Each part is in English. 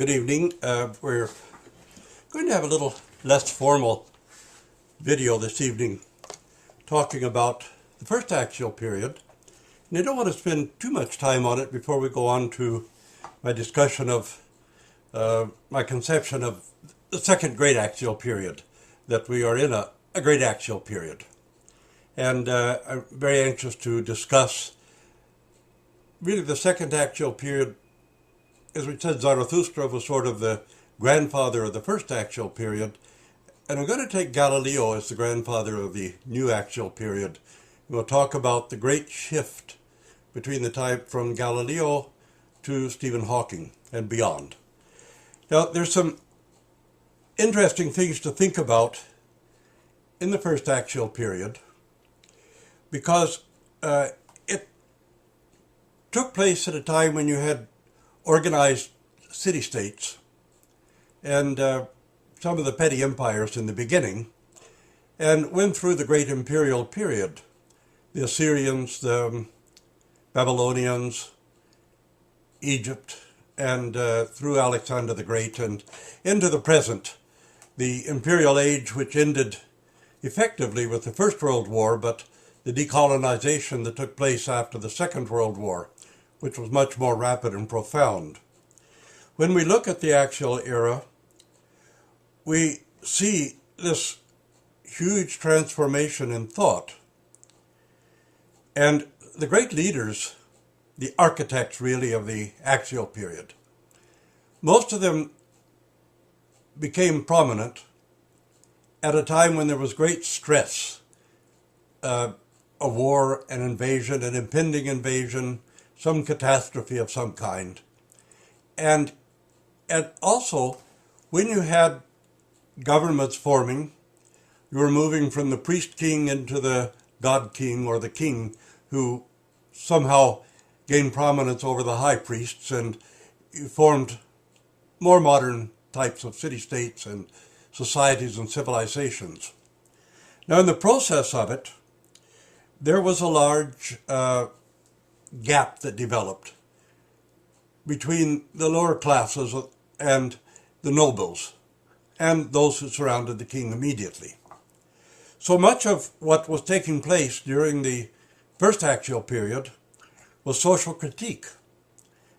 Good evening. We're going to have a little less formal video this evening talking about the first axial period. And I don't want to spend too much time on it before we go on to my discussion of my conception of the second great axial period, that we are in a great axial period. And I'm very anxious to discuss really the second axial period. As we said, Zarathustra was sort of the grandfather of the first axial period, and I'm going to take Galileo as the grandfather of the new axial period. We'll talk about the great shift between the time from Galileo to Stephen Hawking and beyond. Now, there's some interesting things to think about in the first axial period, because it took place at a time when you had organized city-states and some of the petty empires in the beginning, and went through the great imperial period. The Assyrians, the Babylonians, Egypt, and through Alexander the Great and into the present, the imperial age, which ended effectively with the First World War, but the decolonization that took place after the Second World War, which was much more rapid and profound. When we look at the axial era, we see this huge transformation in thought. And the great leaders, the architects really of the axial period, most of them became prominent at a time when there was great stress, a war, an invasion, an impending invasion, some catastrophe of some kind. And also, when you had governments forming, you were moving from the priest-king into the god-king, or the king, who somehow gained prominence over the high priests, and you formed more modern types of city-states and societies and civilizations. Now, in the process of it, there was a large gap that developed between the lower classes and the nobles and those who surrounded the king immediately. So much of what was taking place during the first axial period was social critique,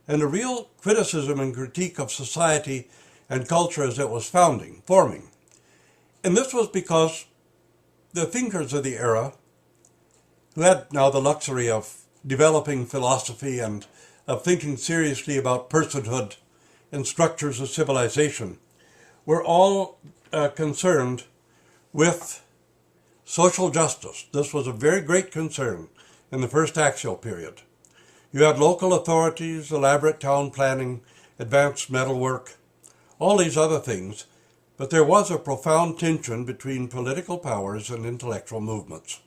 and a real criticism and critique of society and culture as it was forming. And this was because the thinkers of the era, who had now the luxury of developing philosophy and of thinking seriously about personhood and structures of civilization, were all concerned with social justice. This was a very great concern in the first axial period. You had local authorities, elaborate town planning, advanced metalwork, all these other things, but there was a profound tension between political powers and intellectual movements.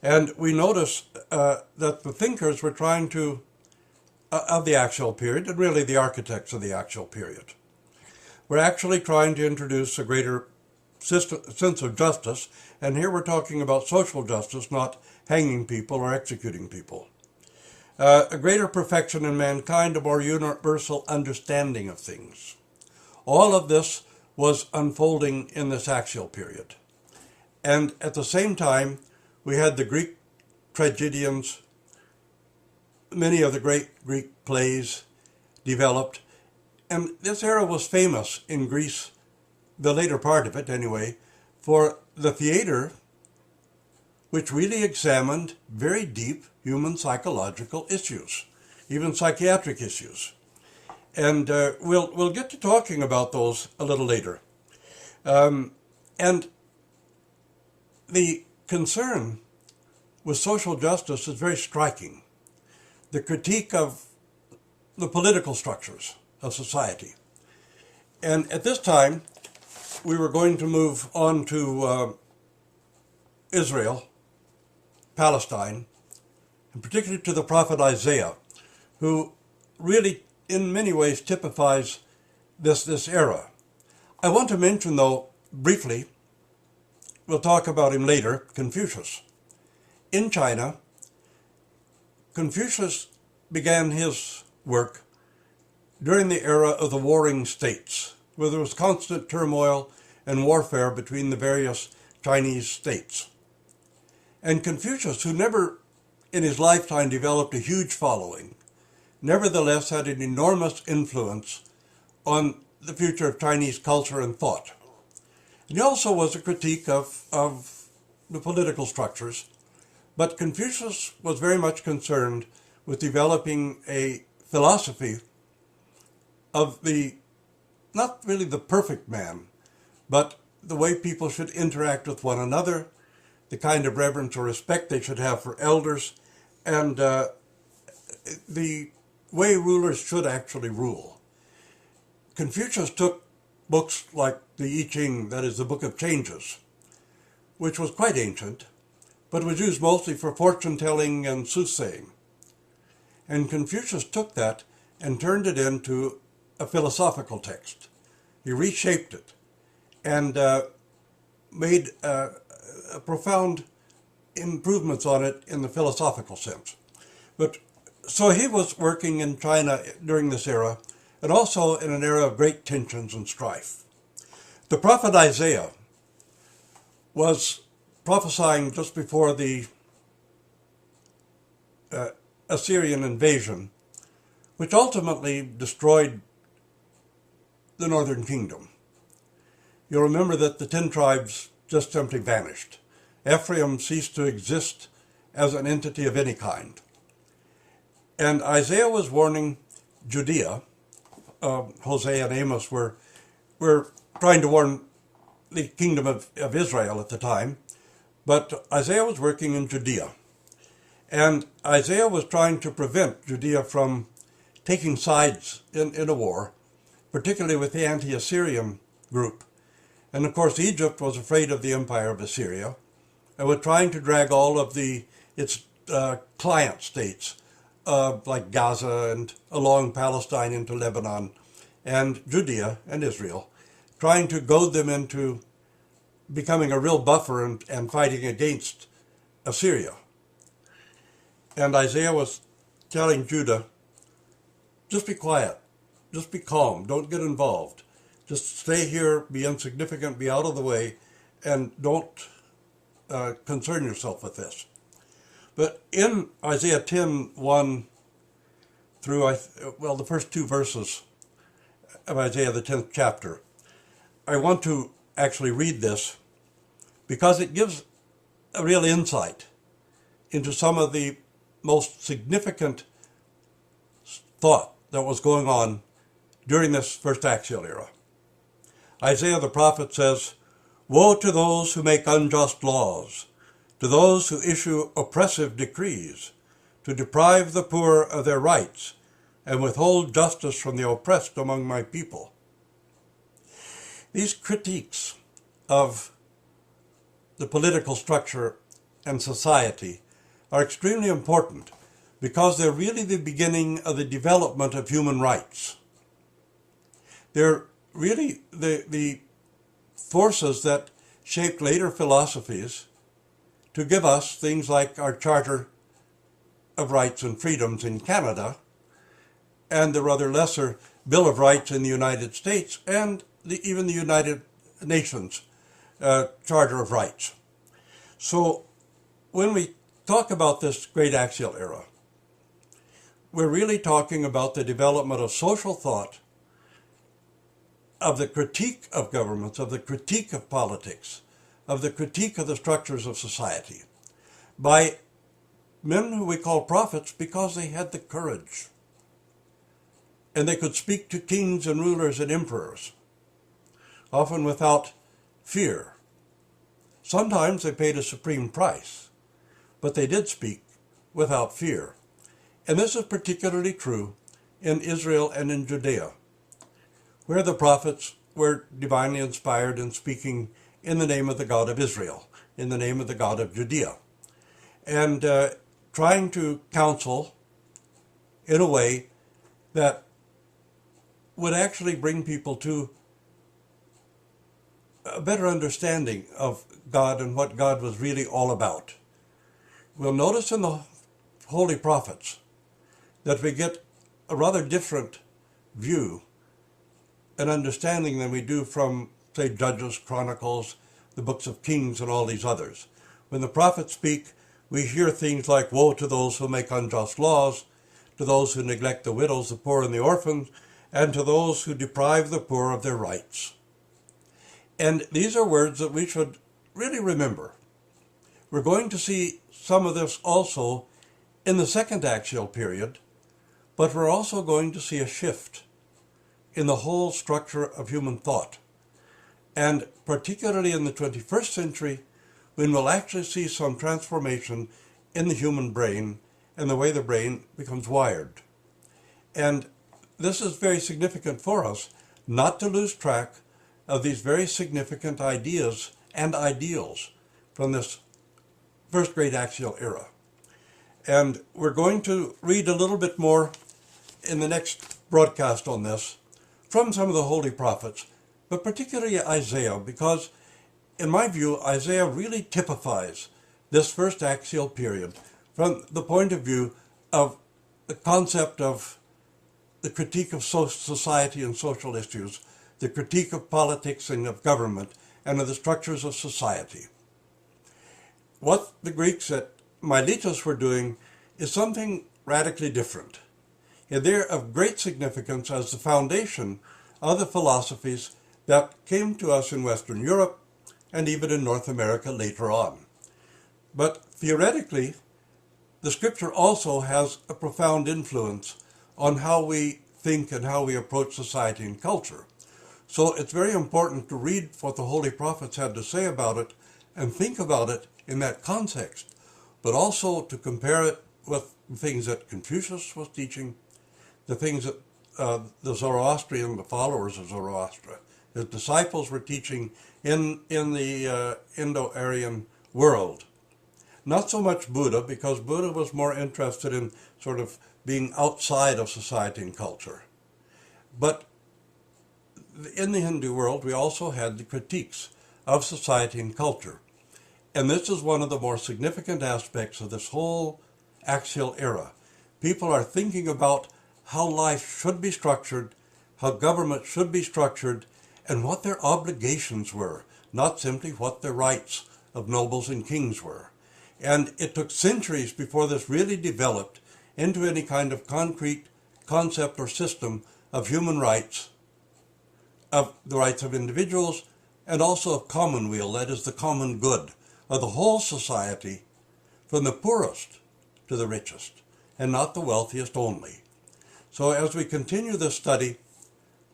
And we notice that the thinkers were trying to, of the axial period, and really the architects of the axial period, were actually trying to introduce a greater sense of justice. And here we're talking about social justice, not hanging people or executing people. A greater perfection in mankind, a more universal understanding of things. All of this was unfolding in this axial period. And at the same time, we had the Greek tragedians, many of the great Greek plays developed, and this era was famous in Greece, the later part of it anyway, for the theater, which really examined very deep human psychological issues, even psychiatric issues. And we'll get to talking about those a little later. And the concern with social justice is very striking. The critique of the political structures of society. And at this time, we were going to move on to Israel, Palestine, and particularly to the prophet Isaiah, who really in many ways typifies this era. I want to mention, though, briefly, we'll talk about him later, Confucius. In China, Confucius began his work during the era of the warring states, where there was constant turmoil and warfare between the various Chinese states. And Confucius, who never in his lifetime developed a huge following, nevertheless had an enormous influence on the future of Chinese culture and thought. And he also was a critique of the political structures, but Confucius was very much concerned with developing a philosophy of not really the perfect man, but the way people should interact with one another, the kind of reverence or respect they should have for elders, and the way rulers should actually rule. Confucius took books like the I Ching, that is the Book of Changes, which was quite ancient, but was used mostly for fortune-telling and soothsaying. And Confucius took that and turned it into a philosophical text. He reshaped it and made profound improvements on it in the philosophical sense. But so he was working in China during this era, and also in an era of great tensions and strife. The prophet Isaiah was prophesying just before the Assyrian invasion, which ultimately destroyed the northern kingdom. You'll remember that the 10 tribes just simply vanished. Ephraim ceased to exist as an entity of any kind. And Isaiah was warning Judea. Hosea and Amos were trying to warn the kingdom of Israel at the time, but Isaiah was working in Judea. And Isaiah was trying to prevent Judea from taking sides in a war, particularly with the anti-Assyrian group. And of course, Egypt was afraid of the empire of Assyria and was trying to drag all of its client states, like Gaza and along Palestine into Lebanon and Judea and Israel, trying to goad them into becoming a real buffer and fighting against Assyria. And Isaiah was telling Judah, just be quiet, just be calm, don't get involved. Just stay here, be insignificant, be out of the way, and don't concern yourself with this. But in Isaiah 10:1 through, the first 2 verses of Isaiah, the 10th chapter, I want to actually read this because it gives a real insight into some of the most significant thought that was going on during this first Axial Era. Isaiah the prophet says, "Woe to those who make unjust laws, to those who issue oppressive decrees, to deprive the poor of their rights and withhold justice from the oppressed among my people." These critiques of the political structure and society are extremely important because they're really the beginning of the development of human rights. They're really the forces that shaped later philosophies to give us things like our Charter of Rights and Freedoms in Canada and the rather lesser Bill of Rights in the United States and even the United Nations Charter of Rights. So when we talk about this great Axial Era, we're really talking about the development of social thought, of the critique of governments, of the critique of politics, of the critique of the structures of society, by men who we call prophets because they had the courage. And they could speak to kings and rulers and emperors, often without fear. Sometimes they paid a supreme price, but they did speak without fear. And this is particularly true in Israel and in Judea, where the prophets were divinely inspired and speaking in the name of the God of Israel, in the name of the God of Judea, and trying to counsel in a way that would actually bring people to a better understanding of God and what God was really all about. We'll notice in the holy prophets that we get a rather different view and understanding than we do from, say, Judges, Chronicles, the books of Kings, and all these others. When the prophets speak, we hear things like, woe to those who make unjust laws, to those who neglect the widows, the poor, and the orphans, and to those who deprive the poor of their rights. And these are words that we should really remember. We're going to see some of this also in the second axial period, but we're also going to see a shift in the whole structure of human thought. And particularly in the 21st century, when we'll actually see some transformation in the human brain and the way the brain becomes wired. And this is very significant for us, not to lose track of these very significant ideas and ideals from this first great axial era. And we're going to read a little bit more in the next broadcast on this from some of the holy prophets, but particularly Isaiah, because in my view, Isaiah really typifies this first axial period from the point of view of the concept of the critique of society and social issues, the critique of politics and of government, and of the structures of society. What the Greeks at Miletus were doing is something radically different. And they're of great significance as the foundation of the philosophies that came to us in Western Europe and even in North America later on. But theoretically, the scripture also has a profound influence on how we think and how we approach society and culture. So it's very important to read what the holy prophets had to say about it and think about it in that context, but also to compare it with the things that Confucius was teaching, the things that the Zoroastrian, the followers of Zoroaster, his disciples were teaching in the Indo-Aryan world. Not so much Buddha, because Buddha was more interested in sort of being outside of society and culture. But in the Hindu world, we also had the critiques of society and culture. And this is one of the more significant aspects of this whole axial era. People are thinking about how life should be structured, how government should be structured, and what their obligations were, not simply what the rights of nobles and kings were. And it took centuries before this really developed into any kind of concrete concept or system of human rights, of the rights of individuals, and also of commonweal, that is the common good of the whole society, from the poorest to the richest, and not the wealthiest only. So as we continue this study,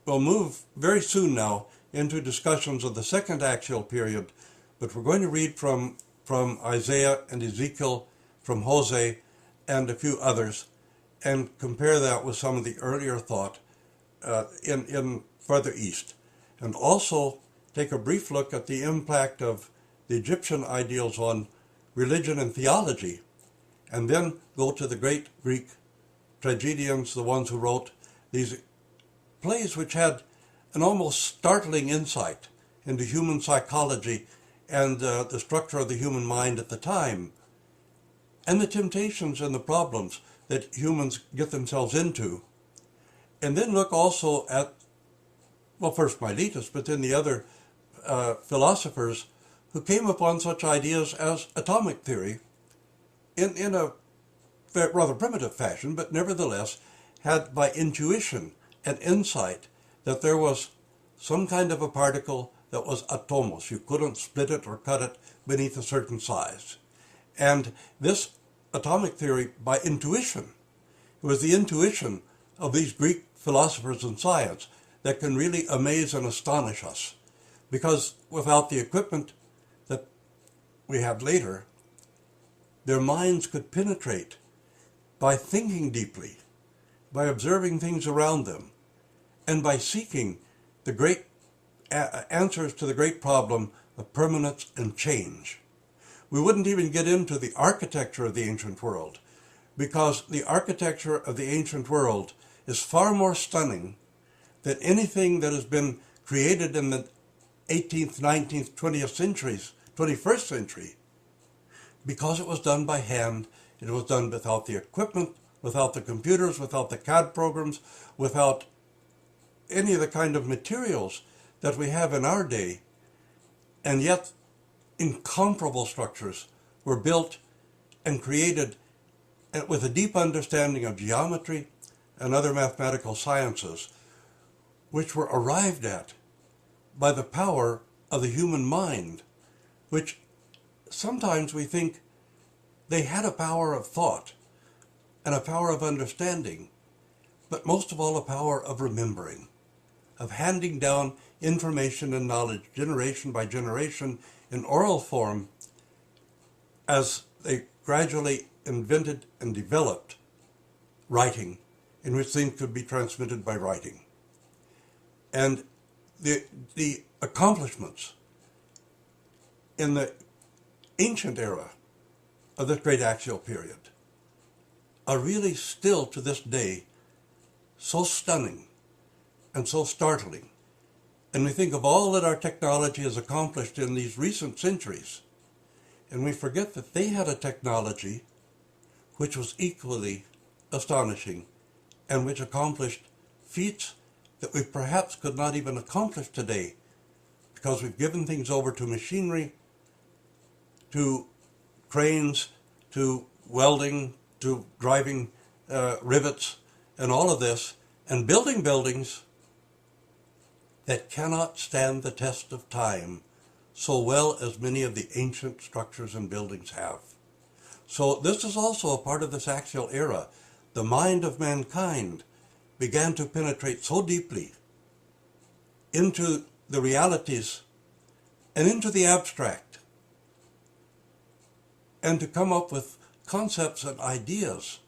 we'll move very soon now into discussions of the second axial period, but we're going to read from Isaiah and Ezekiel, from Hosea, and a few others, and compare that with some of the earlier thought in further east. And also take a brief look at the impact of the Egyptian ideals on religion and theology, and then go to the great Greek tragedians, the ones who wrote these plays which had an almost startling insight into human psychology and the structure of the human mind at the time, and the temptations and the problems that humans get themselves into. And then look also at, well, first Miletus, but then the other philosophers who came upon such ideas as atomic theory in a rather primitive fashion, but nevertheless had by intuition and insight that there was some kind of a particle that was atomos. You couldn't split it or cut it beneath a certain size. And this atomic theory, by intuition, it was the intuition of these Greek philosophers and science that can really amaze and astonish us. Because without the equipment that we had later, their minds could penetrate by thinking deeply, by observing things around them, and by seeking the great answers to the great problem of permanence and change. We wouldn't even get into the architecture of the ancient world, because the architecture of the ancient world is far more stunning than anything that has been created in the 18th, 19th, 20th centuries, 21st century, because it was done by hand. It was done without the equipment, without the computers, without the CAD programs, without any of the kind of materials that we have in our day, and yet incomparable structures were built and created with a deep understanding of geometry and other mathematical sciences, which were arrived at by the power of the human mind, which sometimes we think they had a power of thought and a power of understanding, but most of all a power of remembering, of handing down information and knowledge generation by generation in oral form as they gradually invented and developed writing, in which things could be transmitted by writing. And the accomplishments in the ancient era of this great axial period are really still to this day so stunning and so startling. And we think of all that our technology has accomplished in these recent centuries, and we forget that they had a technology which was equally astonishing and which accomplished feats that we perhaps could not even accomplish today, because we've given things over to machinery, to cranes, to welding, to driving rivets, and all of this, and building buildings that cannot stand the test of time so well as many of the ancient structures and buildings have. So this is also a part of this axial era. The mind of mankind began to penetrate so deeply into the realities and into the abstract, and to come up with concepts and ideas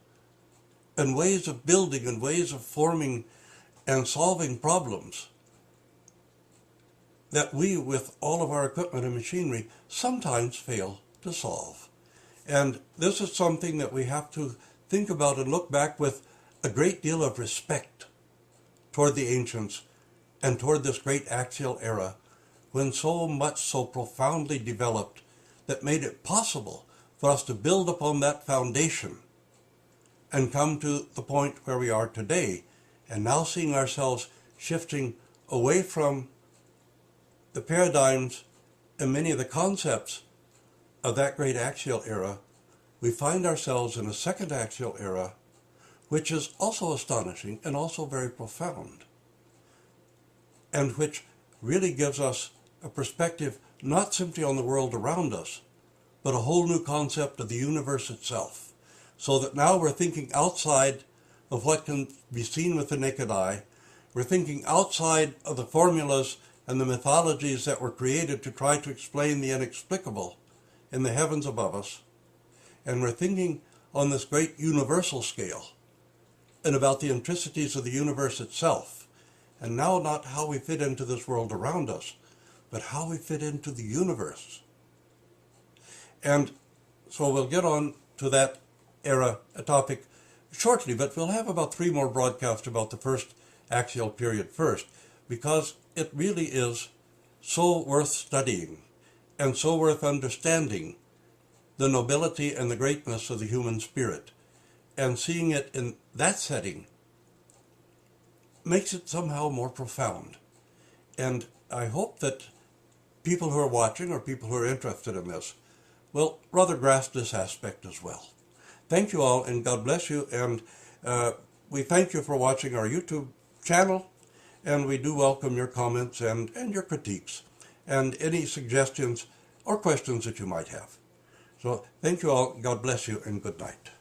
and ways of building and ways of forming and solving problems that we, with all of our equipment and machinery, sometimes fail to solve. And this is something that we have to think about and look back with a great deal of respect toward the ancients and toward this great axial era, when so much so profoundly developed that made it possible for us to build upon that foundation and come to the point where we are today, and now seeing ourselves shifting away from the paradigms and many of the concepts of that great axial era. We find ourselves in a second axial era, which is also astonishing and also very profound, and which really gives us a perspective not simply on the world around us, but a whole new concept of the universe itself. So that now we're thinking outside of what can be seen with the naked eye. We're thinking outside of the formulas and the mythologies that were created to try to explain the inexplicable in the heavens above us. And we're thinking on this great universal scale and about the intricacies of the universe itself. And now not how we fit into this world around us, but how we fit into the universe. And so we'll get on to that era topic shortly, but we'll have about 3 more broadcasts about the first axial period first, because it really is so worth studying and so worth understanding the nobility and the greatness of the human spirit. And seeing it in that setting makes it somehow more profound. And I hope that people who are watching or people who are interested in this will rather grasp this aspect as well. Thank you all, and God bless you. And we thank you for watching our YouTube channel, and we do welcome your comments and your critiques and any suggestions or questions that you might have. So thank you all, God bless you, and good night.